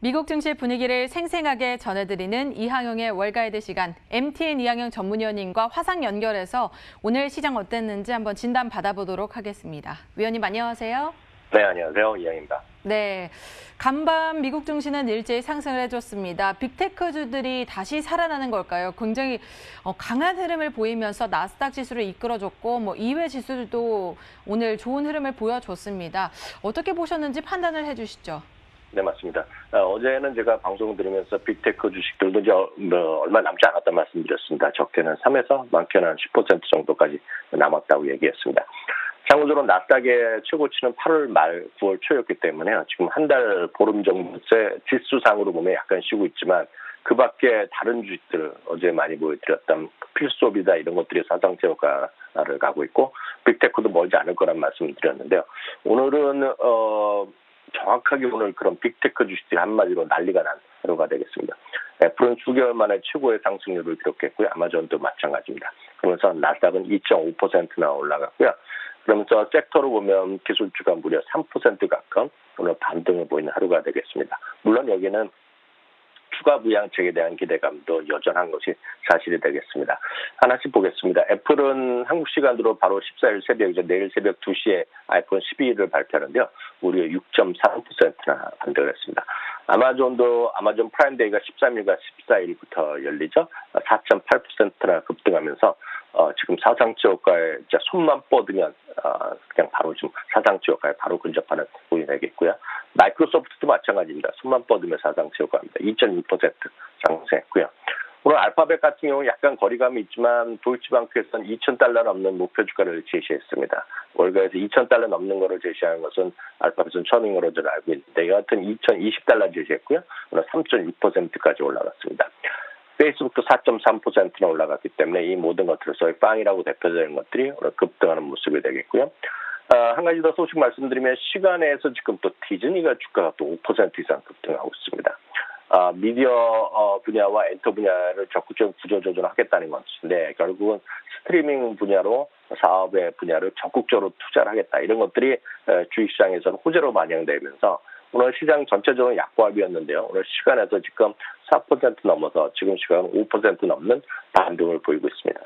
미국 증시 분위기를 생생하게 전해드리는 이항영의 월가이드 시간, MTN 이항영 전문위원님과 화상 연결해서 오늘 시장 어땠는지 한번 진단 받아보도록 하겠습니다. 위원님 안녕하세요. 네, 안녕하세요. 이항입니다. 네, 간밤 미국 증시는 일제히 상승을 해줬습니다. 빅테크주들이 다시 살아나는 걸까요? 굉장히 강한 흐름을 보이면서 나스닥 지수를 이끌어줬고 이외 지수들도 오늘 좋은 흐름을 보여줬습니다. 어떻게 보셨는지 판단을 해주시죠. 네, 맞습니다. 어제는 제가 방송 들으면서 빅테크 주식들도 이제 얼마 남지 않았다 말씀드렸습니다. 적게는 3에서 많게는 10% 정도까지 남았다고 얘기했습니다. 참고적으로 나스닥의 최고치는 8월 말 9월 초였기 때문에 지금 한 달 보름 정도째 지수상으로 보면 약간 쉬고 있지만 그 밖에 다른 주식들 어제 많이 보여드렸던 필수업이다 이런 것들이 사상체 효과를 가고 있고 빅테크도 멀지 않을 거란 말씀을 드렸는데요. 오늘은 정확하게 오늘 그런 빅테크 주식들이 한마디로 난리가 난 하루가 되겠습니다. 애플은 수개월 만에 최고의 상승률을 기록했고요. 아마존도 마찬가지입니다. 그러면서 나스닥은 2.5%나 올라갔고요. 그러면서 섹터로 보면 기술주가 무려 3% 가까운 오늘 반등을 보이는 하루가 되겠습니다. 물론 여기는 추가 부양책에 대한 기대감도 여전한 것이 사실이 되겠습니다. 하나씩 보겠습니다. 애플은 한국 시간으로 바로 14일 새벽이죠. 내일 새벽 2시에 아이폰 12를 발표하는데요. 무려 6.3%나 반등을 했습니다. 아마존도 아마존 프라임데이가 13일과 14일부터 열리죠. 4.8%나 급등하면서 지금 사상치 효과에 진짜 손만 뻗으면 그냥 바로 지금 사상치 효과에 바로 근접하는 부분이 되겠고요. 마이크로소프트도 마찬가지입니다. 손만 뻗으면 사상치 효과입니다. 2.2% 상승했고요. 오늘 알파벳 같은 경우 약간 거리감이 있지만 도이치방크에서는 $2,000 넘는 목표 주가를 제시했습니다. 월가에서 $2,000 넘는 거를 제시하는 것은 알파벳은 처음인 거로 저는 알고 있는데 여하튼 $2,020 제시했고요. 오늘 3.2%까지 올라갔습니다. 페이스북도 4.3%나 올라갔기 때문에 이 모든 것들을 소위 빵이라고 대표되는 것들이 오늘 급등하는 모습이 되겠고요. 한 가지 더 소식 말씀드리면 시간에서 지금 또 디즈니가 주가가 또 5% 이상 급등하고 있습니다. 미디어 분야와 엔터 분야를 적극적으로 구조조정을 하겠다는 것인데 결국은 스트리밍 분야로 사업의 분야를 적극적으로 투자를 하겠다. 이런 것들이 주식시장에서는 호재로 반영되면서 오늘 시장 전체적으로 약보합이었는데요. 오늘 시간에서 지금 4% 넘어서 지금 시간은 5% 넘는 반등을 보이고 있습니다.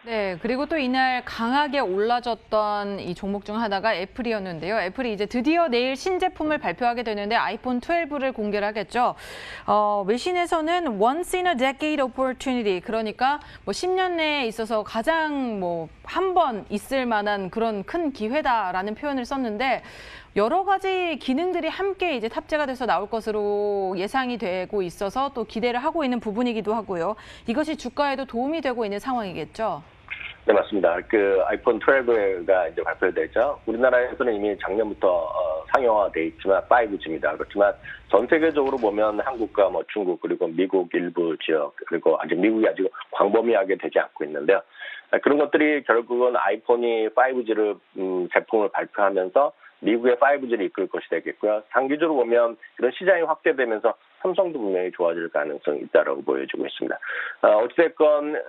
네, 그리고 또 이날 강하게 올라졌던 이 종목 중 하나가 애플이었는데요. 애플이 이제 드디어 내일 신제품을 발표하게 되는데 아이폰 12를 공개를 하겠죠. 외신에서는 once in a decade opportunity, 그러니까 10년 내에 있어서 가장 한 번 있을 만한 그런 큰 기회다라는 표현을 썼는데 여러 가지 기능들이 함께 이제 탑재가 돼서 나올 것으로 예상이 되고 있어서 또 기대를 하고 있는 부분이기도 하고요. 이것이 주가에도 도움이 되고 있는 상황이겠죠. 네, 맞습니다. 그 아이폰 12가 이제 발표되죠. 우리나라에서는 이미 작년부터 상용화돼 있지만 5G입니다. 그렇지만 전 세계적으로 보면 한국과 중국 그리고 미국 일부 지역 그리고 아직 미국이 아직 광범위하게 되지 않고 있는데요. 그런 것들이 결국은 아이폰이 5G를 제품을 발표하면서 미국의 5G를 이끌 것이 되겠고요. 단기적으로 보면 이런 시장이 확대되면서 삼성도 분명히 좋아질 가능성이 있다고 보여지고 있습니다. 어찌됐건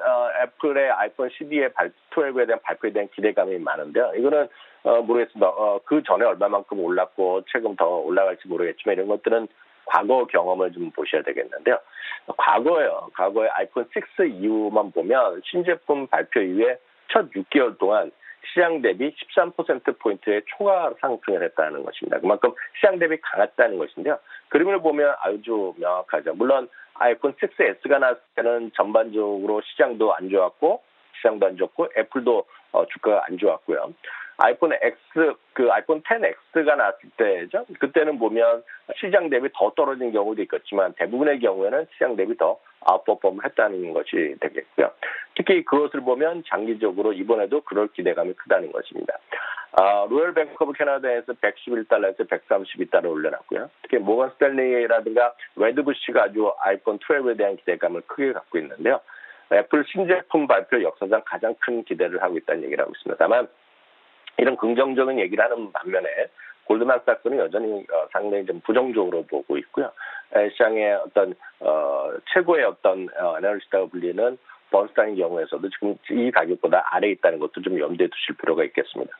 애플의 아이폰 12에 대한 발표에 대한 기대감이 많은데요. 이거는 모르겠습니다. 그 전에 얼마만큼 올랐고 최근 더 올라갈지 모르겠지만 이런 것들은 과거 경험을 좀 보셔야 되겠는데요. 과거에 아이폰 6 이후만 보면 신제품 발표 이후에 첫 6개월 동안 시장 대비 13%포인트의 초과 상승을 했다는 것입니다. 그만큼 시장 대비 강했다는 것인데요. 그림을 보면 아주 명확하죠. 물론 아이폰 6S가 나왔을 때는 전반적으로 시장도 안 좋았고 애플도 주가가 안 좋았고요. 아이폰 아이폰 XS가 나왔을 때죠. 그때는 보면 시장 대비 더 떨어진 경우도 있겠지만 대부분의 경우에는 시장 대비 더 아웃퍼폼을 했다는 것이 되겠고요. 특히 그것을 보면 장기적으로 이번에도 그럴 기대감이 크다는 것입니다. 로열 뱅크 오브 캐나다에서 $111에서 $132 올려놨고요. 특히 모건 스탠리라든가 레드부시가 아주 아이폰 12에 대한 기대감을 크게 갖고 있는데요. 애플 신제품 발표 역사상 가장 큰 기대를 하고 있다는 얘기를 하고 있습니다. 다만 이런 긍정적인 얘기를 하는 반면에 골드만삭스는 여전히 상당히 좀 부정적으로 보고 있고요. 시장의 어떤 최고의 어떤 애널리스트라고 불리는 번스타인 경우에서도 지금 이 가격보다 아래에 있다는 것도 좀 염두에 두실 필요가 있겠습니다.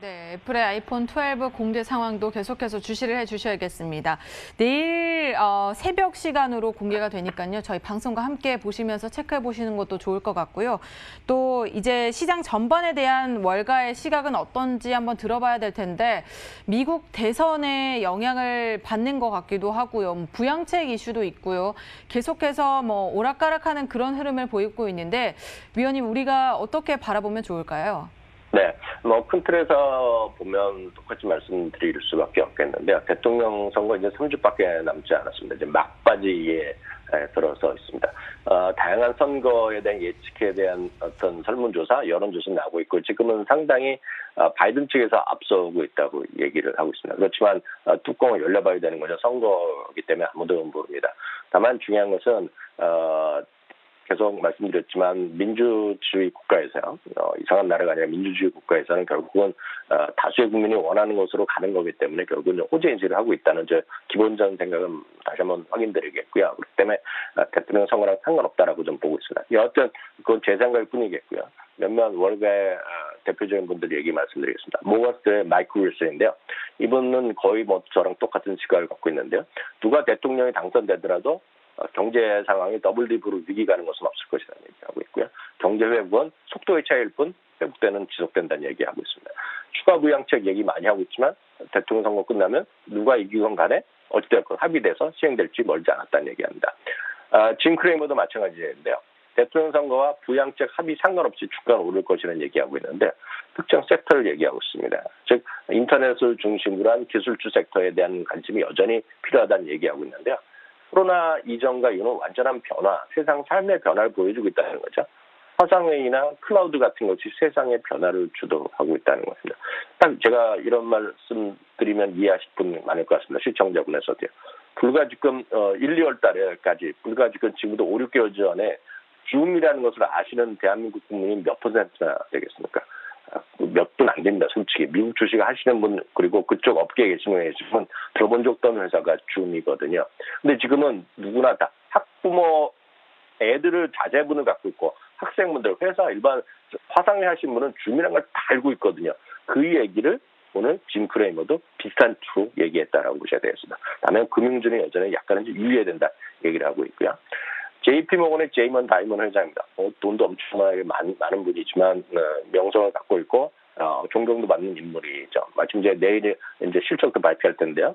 네, 애플의 아이폰 12 공개 상황도 계속해서 주시를 해주셔야겠습니다. 내일 새벽 시간으로 공개가 되니까요. 저희 방송과 함께 보시면서 체크해 보시는 것도 좋을 것 같고요. 또 이제 시장 전반에 대한 월가의 시각은 어떤지 한번 들어봐야 될 텐데 미국 대선에 영향을 받는 것 같기도 하고요. 부양책 이슈도 있고요. 계속해서 뭐 오락가락하는 그런 흐름을 보이고 있는데 위원님 우리가 어떻게 바라보면 좋을까요? 네, 뭐 큰 틀에서 보면 똑같이 말씀드릴 수밖에 없겠는데요. 대통령 선거 이제 3주밖에 남지 않았습니다. 이제 막바지에 들어서 있습니다. 다양한 선거에 대한 예측에 대한 어떤 설문조사, 여론조사 나오고 있고 지금은 상당히 바이든 측에서 앞서고 있다고 얘기를 하고 있습니다. 그렇지만 뚜껑을 열려봐야 되는 거죠. 선거이기 때문에 아무도 모릅니다. 다만 중요한 것은 계속 말씀드렸지만 민주주의 국가에서요. 이상한 나라가 아니라 민주주의 국가에서는 결국은 다수의 국민이 원하는 것으로 가는 거기 때문에 결국은 호재 인식을 하고 있다는 저 기본적인 생각은 다시 한번 확인드리겠고요. 그렇기 때문에 대통령 선거랑 상관없다라고 좀 보고 있습니다. 여하튼 그건 제 생각일 뿐이겠고요. 몇몇 월가의 대표적인 분들 얘기 말씀드리겠습니다. 모건스의 마이클 윌슨인데요. 이분은 거의 뭐 저랑 똑같은 시각을 갖고 있는데요. 누가 대통령이 당선되더라도 경제 상황이 더블 딥으로 위기 가는 것은 없을 것이라는 얘기하고 있고요. 경제 회복은 속도의 차이일 뿐 회복되는 지속된다는 얘기하고 있습니다. 추가 부양책 얘기 많이 하고 있지만 대통령 선거 끝나면 누가 이기건 간에 어찌됐건 합의돼서 시행될지 멀지 않았다는 얘기합니다. 짐 크레이머도 마찬가지인데요. 대통령 선거와 부양책 합의 상관없이 주가는 오를 것이라는 얘기하고 있는데 특정 섹터를 얘기하고 있습니다. 즉 인터넷을 중심으로 한 기술주 섹터에 대한 관심이 여전히 필요하다는 얘기하고 있는데요. 코로나 이전과 이후는 완전한 변화, 세상 삶의 변화를 보여주고 있다는 거죠. 화상회의나 클라우드 같은 것이 세상의 변화를 주도하고 있다는 것입니다. 딱 제가 이런 말씀 드리면 이해하실 분 많을 것 같습니다. 시청자분에서도요. 불과 지금 1, 2월 달에까지, 불과 지금 지금부터 5, 6개월 전에 줌이라는 것을 아시는 대한민국 국민이 몇 퍼센트나 되겠습니까? 몇 분 안 됩니다. 솔직히 미국 주식 하시는 분 그리고 그쪽 업계에 계시는 분은 들어본 적도 없는 회사가 줌이거든요. 근데 지금은 누구나 다 학부모 애들을 자제분을 갖고 있고 학생분들 회사 일반 화상회 하신 분은 줌이라는 걸 다 알고 있거든요. 그 얘기를 오늘 짐 크레이머도 비슷한 투로 얘기했다라고 보셔야 되겠습니다. 다만 금융주는 여전히 약간은 유의해야 된다 얘기를 하고 있고요. JP모건의 제이먼 다이먼 회장입니다. 돈도 엄청나게 많은 분이지만 명성을 갖고 있고 존경도 받는 인물이죠. 마침 이제 내일 이제 실적도 발표할 텐데요.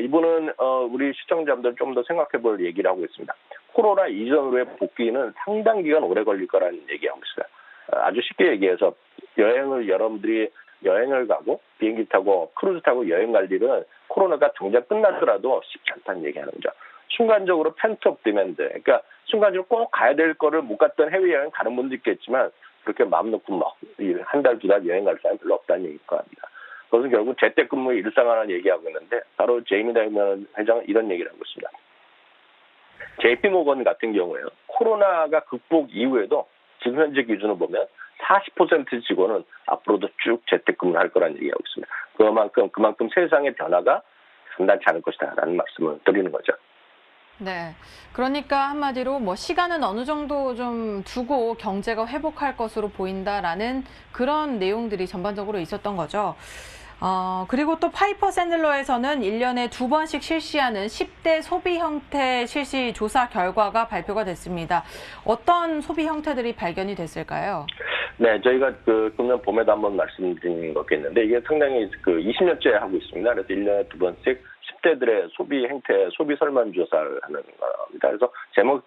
이분은 우리 시청자분들 좀 더 생각해볼 얘기를 하고 있습니다. 코로나 이전으로의 복귀는 상당 기간 오래 걸릴 거라는 얘기하고 있어요. 아주 쉽게 얘기해서 여러분들이 여행을 가고 비행기 타고 크루즈 타고 여행 갈 일은 코로나가 정작 끝나더라도 쉽지 않다는 얘기하는 거죠. 순간적으로 펜트업 디맨드, 그러니까 순간적으로 꼭 가야 될 거를 못 갔던 해외여행 가는 분도 있겠지만 그렇게 마음 놓고 막 한 달, 두 달 여행 갈 사람 별로 없다는 얘기일 거 아닙니다. 그것은 결국 재택근무의 일상화라는 얘기하고 있는데 바로 제이미 다이먼 회장은 이런 얘기를 하고 있습니다. JP모건 같은 경우에요. 코로나가 극복 이후에도 지금 현재 기준으로 보면 40% 직원은 앞으로도 쭉 재택근무를 할 거라는 얘기하고 있습니다. 그만큼 세상의 변화가 간단치 않을 것이다라는 말씀을 드리는 거죠. 네. 그러니까 한마디로 뭐 시간은 어느 정도 좀 두고 경제가 회복할 것으로 보인다라는 그런 내용들이 전반적으로 있었던 거죠. 그리고 또 파이퍼 샌들러에서는 1년에 2번씩 실시하는 10대 소비 형태 실시 조사 결과가 발표가 됐습니다. 어떤 소비 형태들이 발견이 됐을까요? 네, 저희가 금년 봄에도 한번 말씀드린 거겠는데 이게 상당히 20년째 하고 있습니다. 그래서 1년에 2번씩 10대들의 소비 행태, 소비 설문조사를 하는 겁니다. 그래서 제목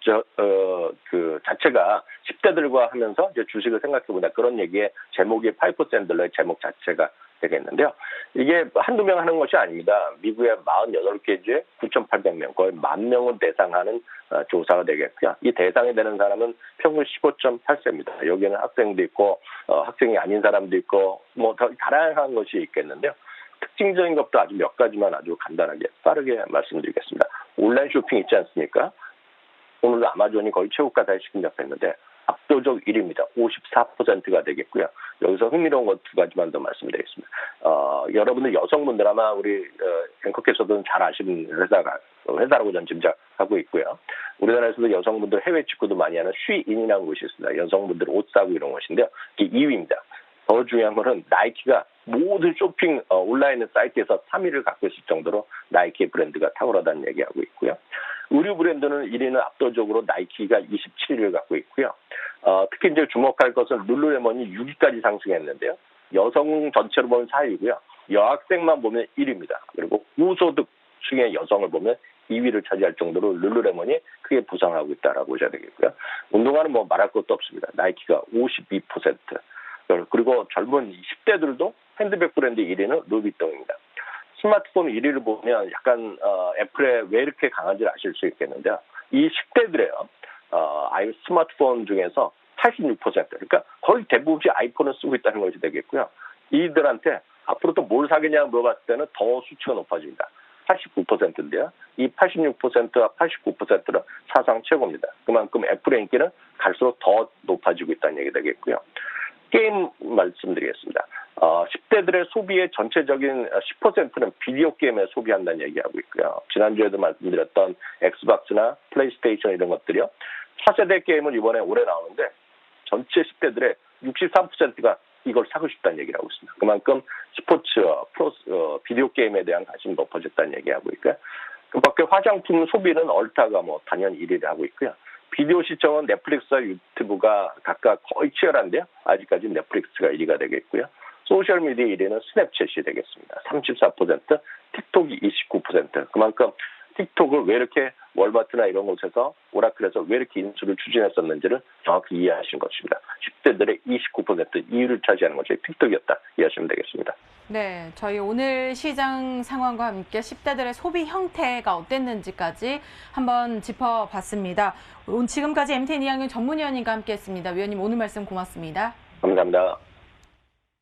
자체가 10대들과 하면서 이제 주식을 생각해보자 그런 얘기에 제목이 파이퍼 샌들러의 제목 자체가 되겠는데요. 이게 한두 명 하는 것이 아닙니다. 미국의 48개 주에 9,800명, 거의 10,000명을 대상하는 조사가 되겠고요. 이 대상이 되는 사람은 평균 15.8세입니다. 여기에는 학생도 있고 학생이 아닌 사람도 있고 뭐 더 다양한 것이 있겠는데요. 특징적인 것도 아주 몇 가지만 아주 간단하게 빠르게 말씀드리겠습니다. 온라인 쇼핑 있지 않습니까? 오늘 아마존이 거의 최고가에 시급했는데 압도적 1위입니다. 54%가 되겠고요. 여기서 흥미로운 것 두 가지만 더 말씀드리겠습니다. 여러분들 여성분들 아마 우리 앵커께서도 잘 아시는 회사라고 저는 짐작하고 있고요. 우리나라에서도 여성분들 해외 직구도 많이 하는 쉬인이라는 곳이 있습니다. 여성분들 옷 사고 이런 것인데요. 이게 2위입니다. 더 중요한 것은 나이키가 모든 쇼핑 온라인 사이트에서 3위를 갖고 있을 정도로 나이키 브랜드가 탁월하다는 얘기하고 있고요. 의류 브랜드는 1위는 압도적으로 나이키가 27위를 갖고 있고요. 특히 이제 주목할 것은 룰루레몬이 6위까지 상승했는데요. 여성 전체로 보면 4위고요. 여학생만 보면 1위입니다. 그리고 고소득 층의 여성을 보면 2위를 차지할 정도로 룰루레몬이 크게 부상하고 있다라고 보셔야 되겠고요. 운동화는 뭐 말할 것도 없습니다. 나이키가 52%. 그리고 젊은 10대들도 핸드백 브랜드 1위는 루비통입니다. 스마트폰 1위를 보면 약간 애플에 왜 이렇게 강한지 아실 수 있겠는데요. 이 10대들의요. 스마트폰 중에서 86% 그러니까 거의 대부분이 아이폰을 쓰고 있다는 것이 되겠고요. 이들한테 앞으로 또 뭘 사겠냐고 물어봤을 때는 더 수치가 높아집니다. 89%인데요. 이 86%와 89%는 사상 최고입니다. 그만큼 애플의 인기는 갈수록 더 높아지고 있다는 얘기 되겠고요. 게임 말씀드리겠습니다. 10대들의 소비의 전체적인 10%는 비디오 게임에 소비한다는 얘기하고 있고요. 지난주에도 말씀드렸던 엑스박스나 플레이스테이션 이런 것들이요. 차세대 게임은 이번에 올해 나오는데 전체 10대들의 63%가 이걸 사고 싶다는 얘기를 하고 있습니다. 그만큼 스포츠, 비디오 게임에 대한 관심이 높아졌다는 얘기하고 있고요. 그 밖에 화장품 소비는 얼타가 뭐 단연 1위를 하고 있고요. 비디오 시청은 넷플릭스와 유튜브가 각각 거의 치열한데요. 아직까지 넷플릭스가 1위가 되겠고요. 소셜미디어 1위는 스냅챗이 되겠습니다. 34%, 틱톡이 29%. 그만큼 틱톡을 왜 이렇게 월마트나 이런 곳에서 오라클에서 왜 이렇게 인수를 추진했었는지를 정확히 이해하신 것입니다. 10대들의 29% 2위를 차지하는 것이 틱톡이었다 이해하시면 되겠습니다. 네, 저희 오늘 시장 상황과 함께 10대들의 소비 형태가 어땠는지까지 한번 짚어봤습니다. 지금까지 MTN 이학년 전문위원님과 함께했습니다. 위원님 오늘 말씀 고맙습니다. 감사합니다.